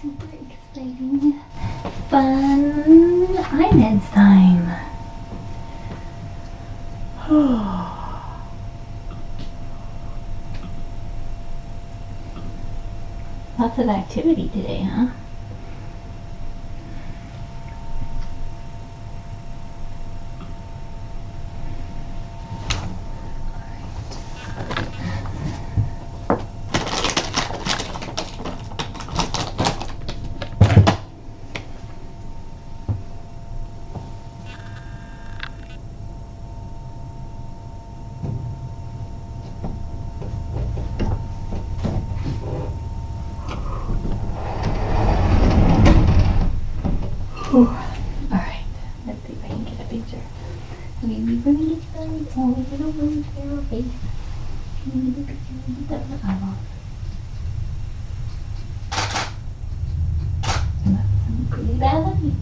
Super exciting. Fun iMeds time. Lots of activity today, huh? Alright, let's see if I can get a picture. Okay, we really excited. Oh, little blue sparrow face. Can you get a picture of the eyeball? Pretty bad of me.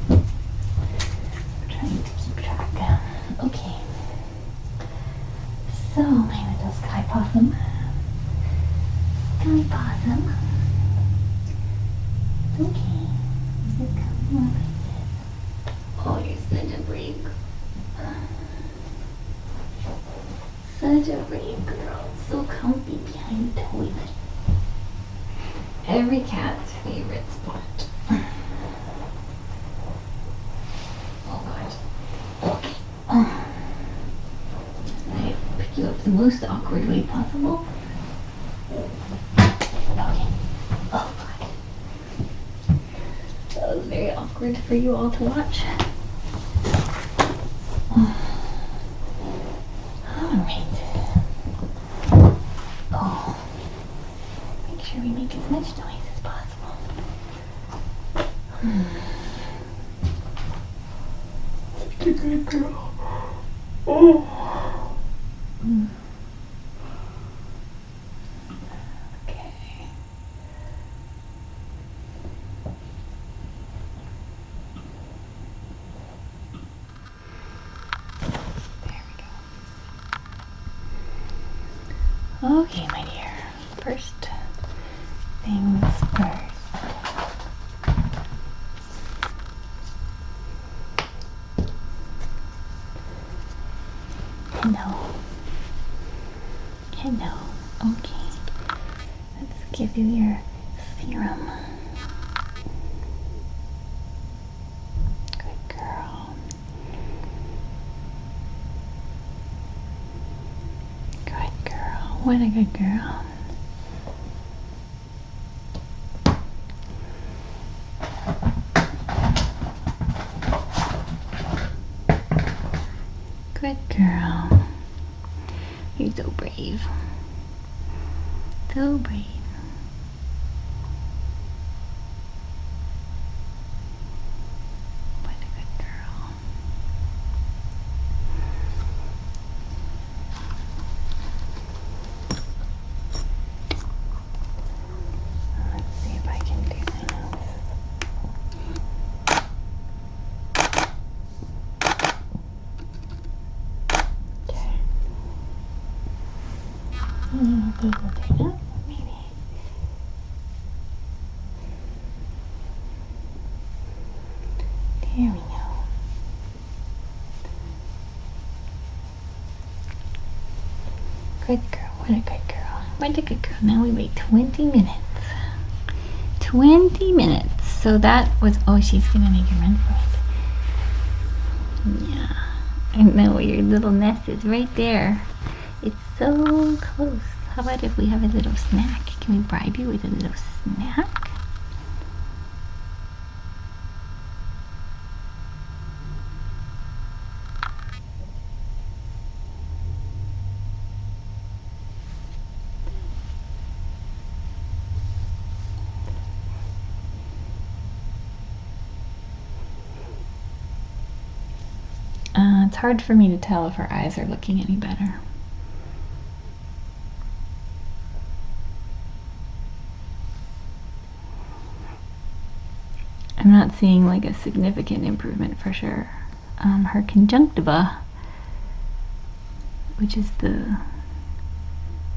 We're trying to keep track. Okay. So, my little Skye possum. Skye possum. Okay. Just come on like this. Oh, you're such a brave girl. Such a brave girl. So comfy behind the toilet. Every cat's favorite spot. Oh gosh. Okay. I pick you up the most awkward way possible. Okay. Oh god. That was very awkward for you all to watch. Alright. Oh. Make sure we make as much noise as possible. Such a good girl. Oh. Okay. There we go. Okay, my dear. First things first. Hello. Okay. Let's give you your serum. Good girl. Good girl. What a good girl. Good girl. You're so brave. So brave. What a good girl. Let's see if I can do my nose. Okay. We'll take that. Maybe. There we go. Good girl. What a good girl. What a good girl. Now we wait 20 minutes. 20 minutes. So that was, oh, she's gonna make a run for it. Yeah. I know your little nest is right there. It's so close. How about if we have a little snack? Can we bribe you with a little snack? It's hard for me to tell if her eyes are looking any better. I'm not seeing like a significant improvement for sure. Her conjunctiva which is the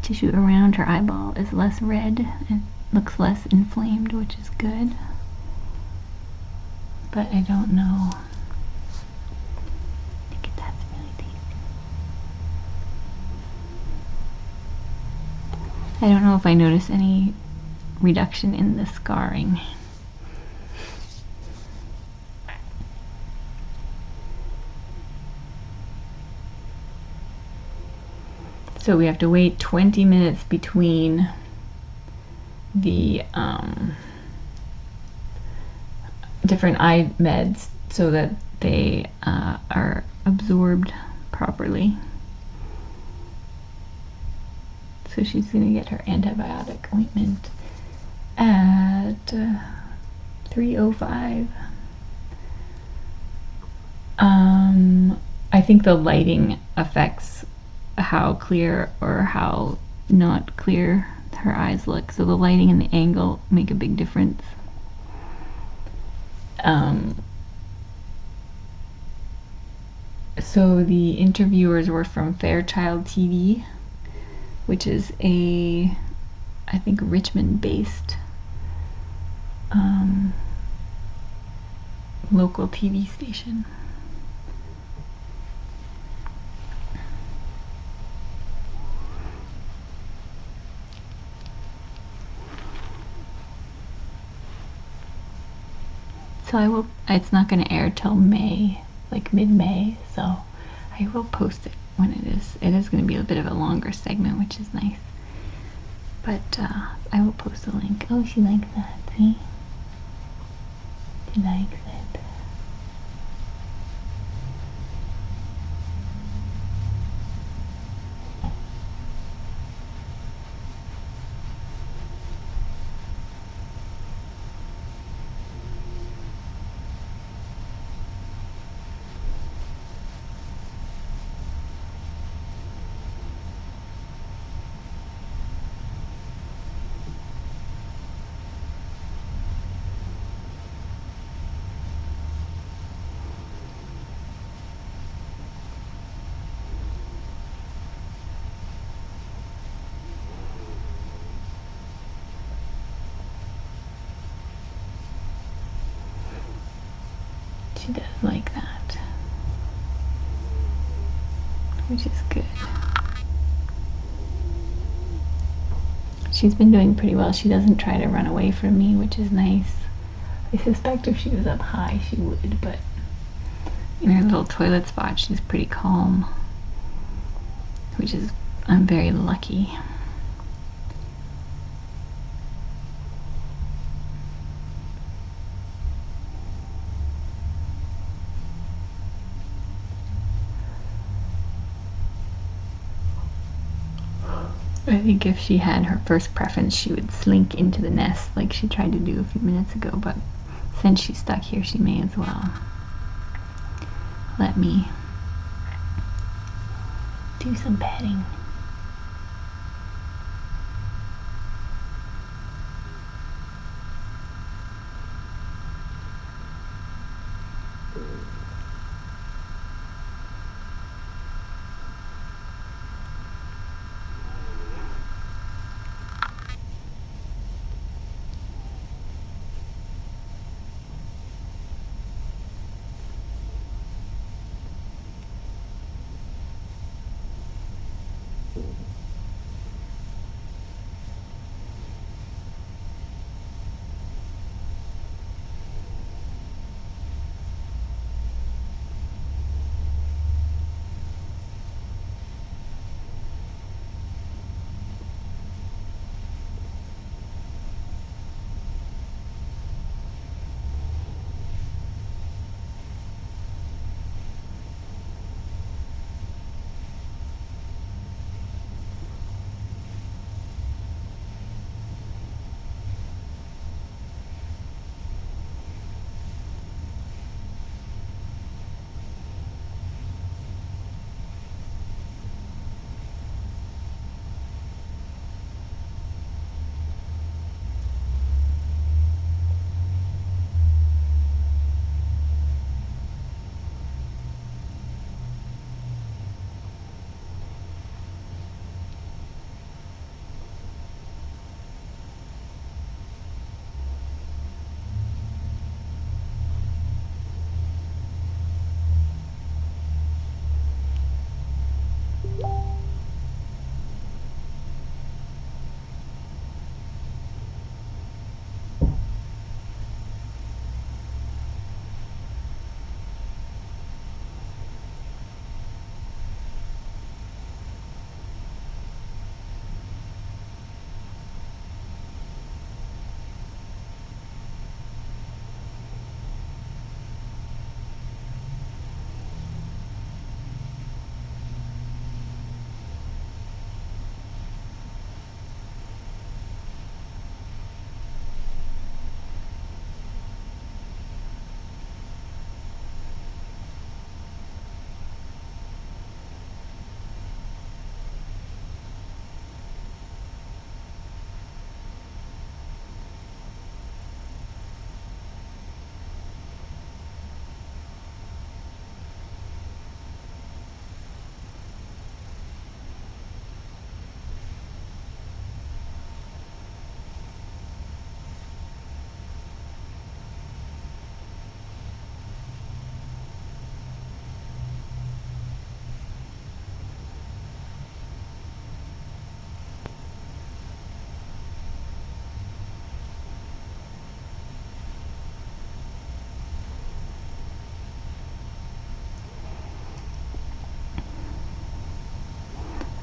tissue around her eyeball, is less red and looks less inflamed, which is good. But I don't know. I think that's really tasty. I don't know if I notice any reduction in the scarring. So we have to wait 20 minutes between the different eye meds so that they are absorbed properly. So she's going to get her antibiotic ointment at 3:05. I think the lighting affects how clear or how not clear her eyes look. So the lighting and the angle make a big difference. So the interviewers were from Fairchild TV, which is I think Richmond-based local TV station. So it's not going to air till May, like mid-May, so I will post it when it is. It is going to be a bit of a longer segment, which is nice. But I will post a link. Oh, she likes that, see? She likes it. She does like that, which is good. She's been doing pretty well. She doesn't try to run away from me, which is nice. I suspect if she was up high, she would, but in her little toilet spot, she's pretty calm, which is, I'm very lucky. I think if she had her first preference, she would slink into the nest like she tried to do a few minutes ago, but since she's stuck here, she may as well let me do some petting.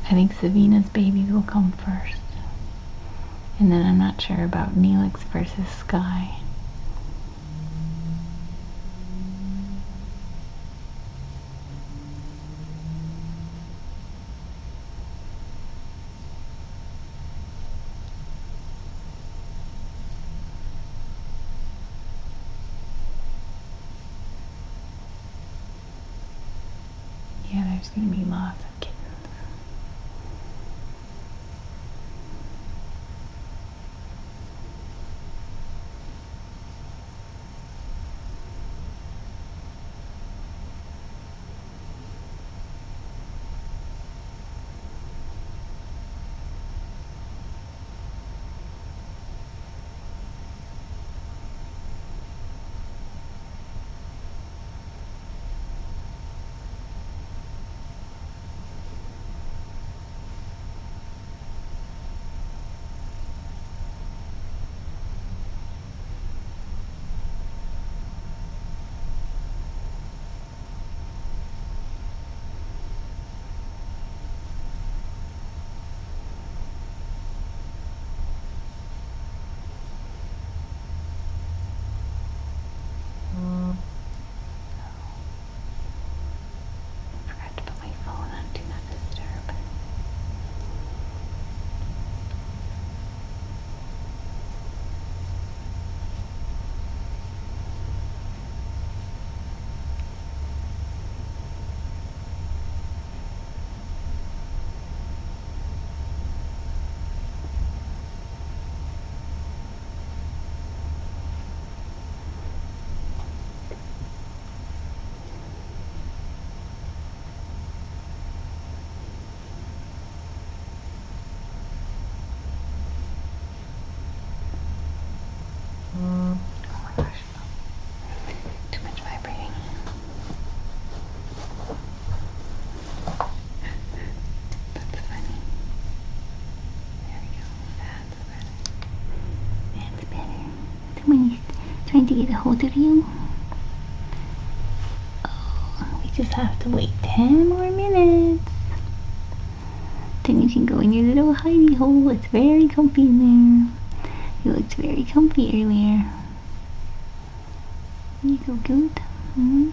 I think Savina's babies will come first. And then I'm not sure about Neelix versus Skye. Yeah, there's going to be lots of kittens. Oh my gosh. Too much vibrating. That's funny. There we go. That's better. That's better. Somebody's trying to get a hold of you. Oh, we just have to wait 10 more minutes. Then you can go in your little hidey hole. It's very comfy in there. You looked very comfy earlier. You go good. Mm-hmm.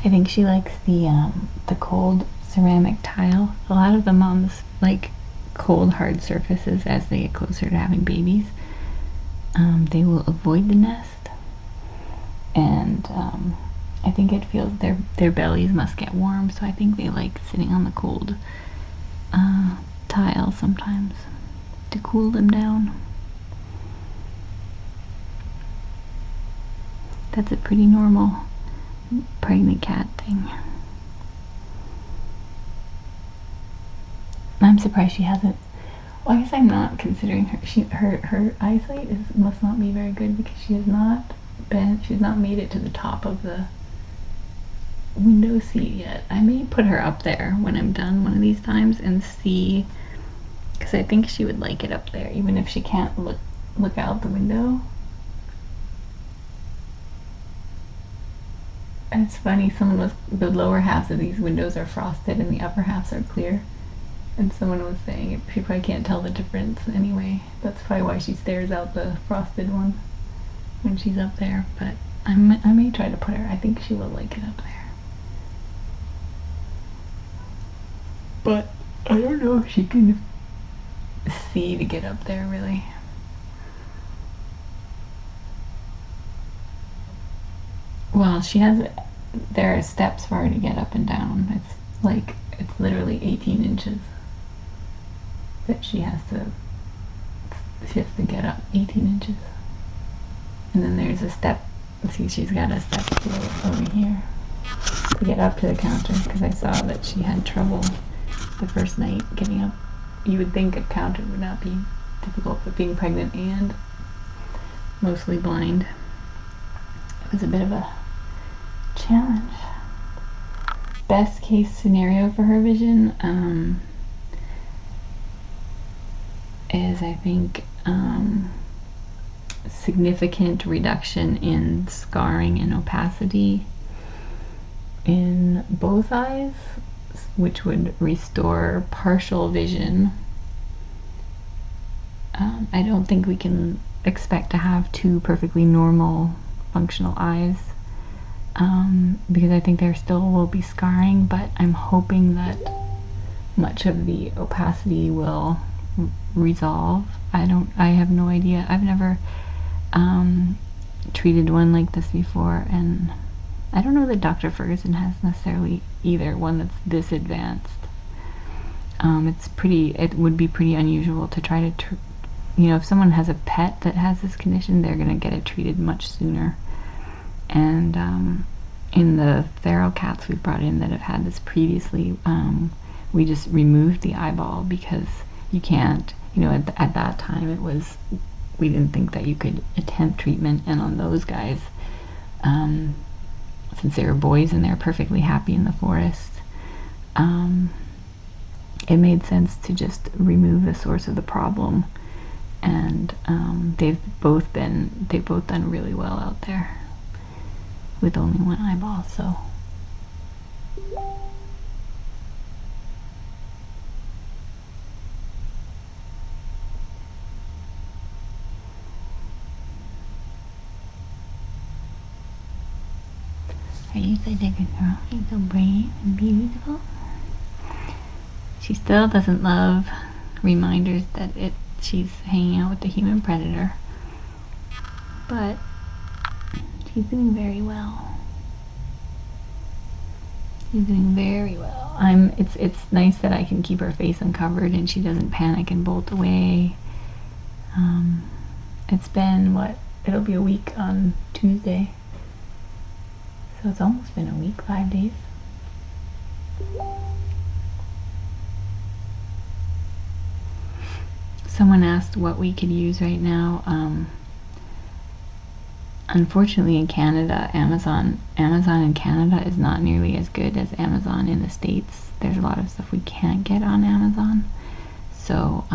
I think she likes the cold ceramic tile. A lot of the moms like cold hard surfaces as they get closer to having babies. They will avoid the nest, and I think it feels their bellies must get warm, so I think they like sitting on the cold tile sometimes to cool them down. That's a pretty normal pregnant cat thing. I'm surprised she hasn't. Well, I guess I'm not considering her. Her eyesight must not be very good because she's not made it to the top of the window seat yet. I may put her up there when I'm done one of these times and see, because I think she would like it up there, even if she can't look out the window. And it's funny, the lower halves of these windows are frosted and the upper halves are clear. And someone was saying she probably can't tell the difference anyway. That's probably why she stares out the frosted one when she's up there. But I may try to put her. I think she will like it up there. But I don't know if she can see to get up there, really. Well, there are steps for her to get up and down. It's literally 18 inches that she has to get up 18 inches. And then there's a step. See, she's got a step over here to get up to the counter, because I saw that she had trouble the first night getting up. You would think a counter would not be difficult, but being pregnant and mostly blind, it was a bit of a challenge. Best case scenario for her vision is, I think, significant reduction in scarring and opacity in both eyes, which would restore partial vision. I don't think we can expect to have two perfectly normal functional eyes, because I think there still will be scarring, but I'm hoping that much of the opacity will resolve. I have no idea. I've never treated one like this before, and I don't know that Dr. Ferguson has necessarily either one that's this advanced. It would be pretty unusual to try to if someone has a pet that has this condition, they're going to get it treated much sooner. And in the feral cats we've brought in that have had this previously, we just removed the eyeball because you can't, at that time we didn't think that you could attempt treatment. And on those guys, since they were boys and they're perfectly happy in the forest, it made sense to just remove the source of the problem. And they've both done really well out there with only one eyeball. So are you such a good girl? You're so brave and beautiful. She still doesn't love reminders that she's hanging out with the human predator, but she's doing very well. She's doing very well. It's nice that I can keep her face uncovered and she doesn't panic and bolt away. It's been it'll be a week on Tuesday, so it's almost been a week, 5 days. Someone asked what we could use right now. Unfortunately, in Canada, Amazon in Canada is not nearly as good as Amazon in the States. There's a lot of stuff we can't get on Amazon. So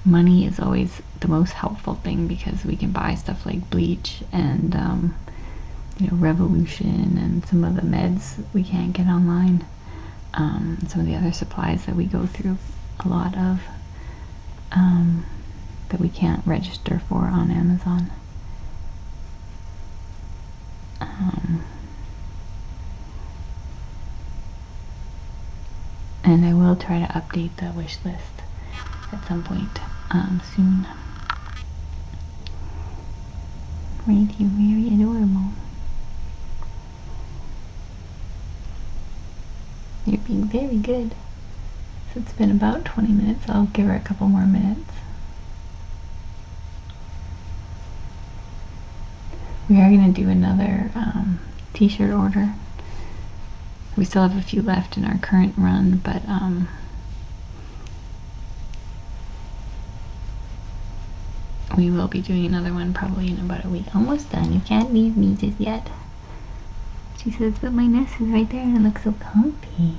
money is always the most helpful thing, because we can buy stuff like bleach and Revolution and some of the meds we can't get online. Some of the other supplies that we go through a lot of, that we can't register for on Amazon. And I will try to update the wish list at some point soon. Right, you're very adorable. You're being very good. So it's been about 20 minutes. I'll give her a couple more minutes. We are going to do another t-shirt order. We still have a few left in our current run, but we will be doing another one probably in about a week. Almost done. You can't leave me just yet. She says, but my nest is right there and it looks so comfy.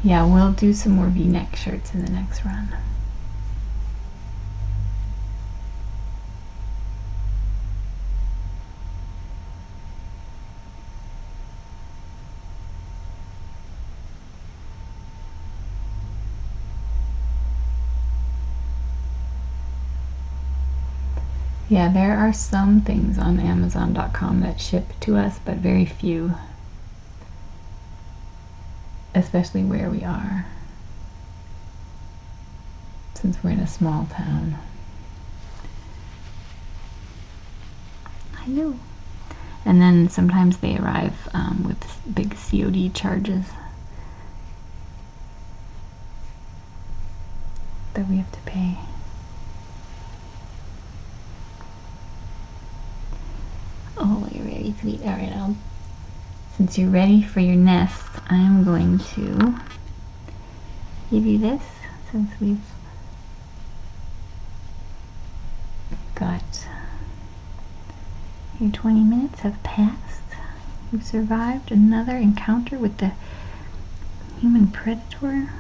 Yeah, we'll do some more V-neck shirts in the next run. Yeah, there are some things on Amazon.com that ship to us, but very few. Especially where we are, since we're in a small town. I know. And then sometimes they arrive with big COD charges that we have to pay. Oh, you're very sweet. All right, since you're ready for your nest, I'm going to give you this, since we've got your 20 minutes have passed. You've survived another encounter with the human predator.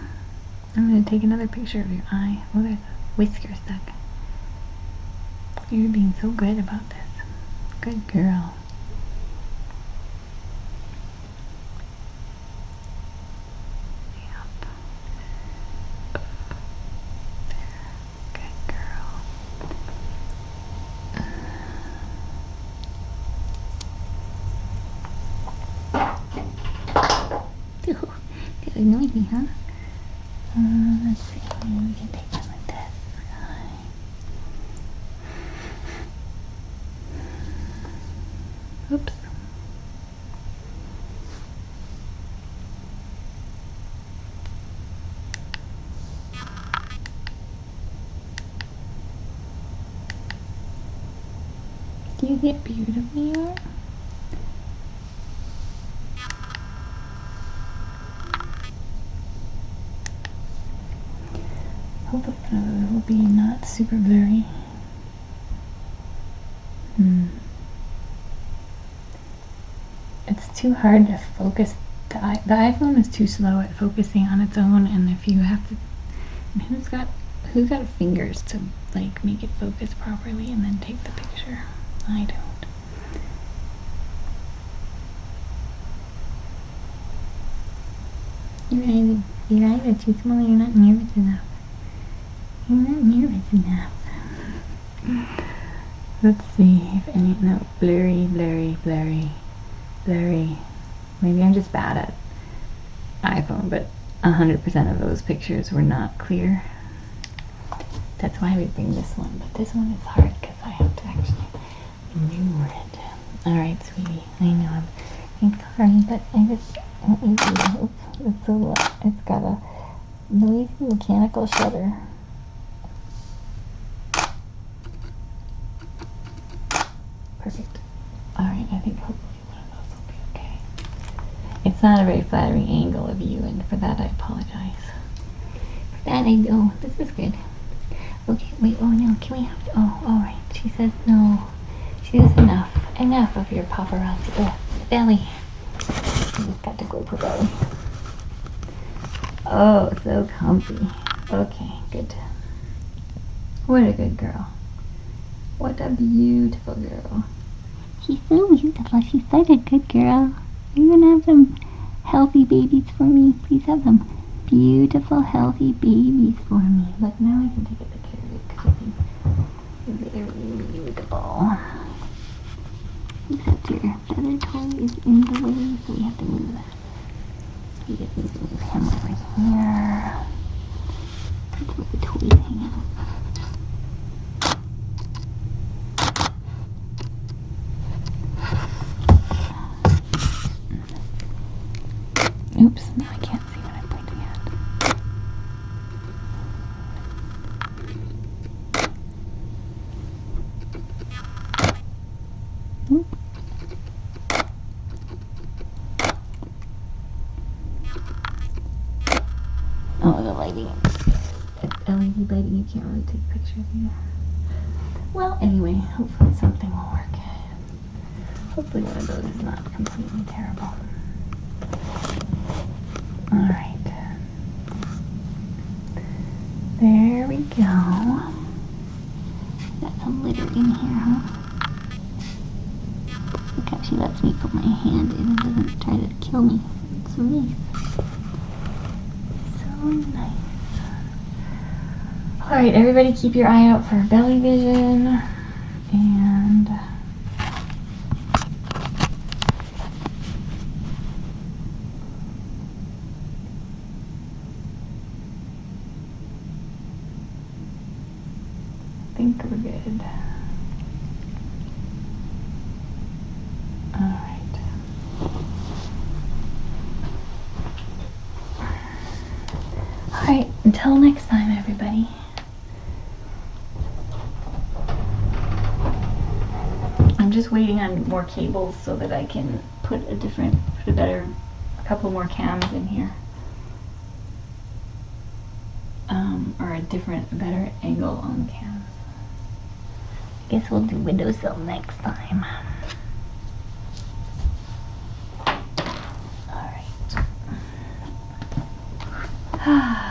I'm going to take another picture of your eye. Oh, there's a whisker stuck. You're being so good about this. Good girl. Good noisy, huh? Let's see. Maybe we can take one like this. Oops. Do you get beautifully here? Hope it will be not super blurry. It's too hard to focus. The iPhone is too slow at focusing on its own, and if you have to, who's got fingers to like make it focus properly and then take the picture? I don't. You're either too small or you're not nervous enough. You're not nervous enough. Let's see if any, no, blurry. Maybe I'm just bad at iPhone, but 100% of those pictures were not clear. That's why we bring this one, but this one is hard because I have to actually maneuver it. Alright, sweetie, I know I'm sorry, but I just, what we do, it's got a noisy mechanical shutter. Perfect. Alright, I think hopefully one of those will be okay. It's not a very flattering angle of you, and for that I apologize. For that I know, this is good. Okay, wait, oh no, can we have, alright, she says no. She says enough of your paparazzi. Belly. You've got to go for belly. Oh, so comfy. Okay, good. What a good girl. What a beautiful girl. She's so beautiful. She's such a good girl. Are you gonna have some healthy babies for me? Please have some beautiful, healthy babies for me. Look, now I can take a picture of it because you're very beautiful. Except your feather toy is in the way, so we have to move that. You get him over here. That's where the toys hang out. Oops, now I can't see what I'm pointing at. Oop. Oh, the lighting. LED lighting, you can't really take pictures either. Well, anyway, hopefully something will work. Hopefully one of those is not completely terrible. Alright. There we go. Got some litter in here, huh? Look how she lets me put my hand in and doesn't try to kill me. It's so nice. So nice. Alright, everybody keep your eye out for belly vision. And I think we're good. Alright. Alright, until next time, everybody. I'm just waiting on more cables so that I can put a couple more cams in here. Or a better angle on the cams. Guess we'll do windowsill next time. Alright.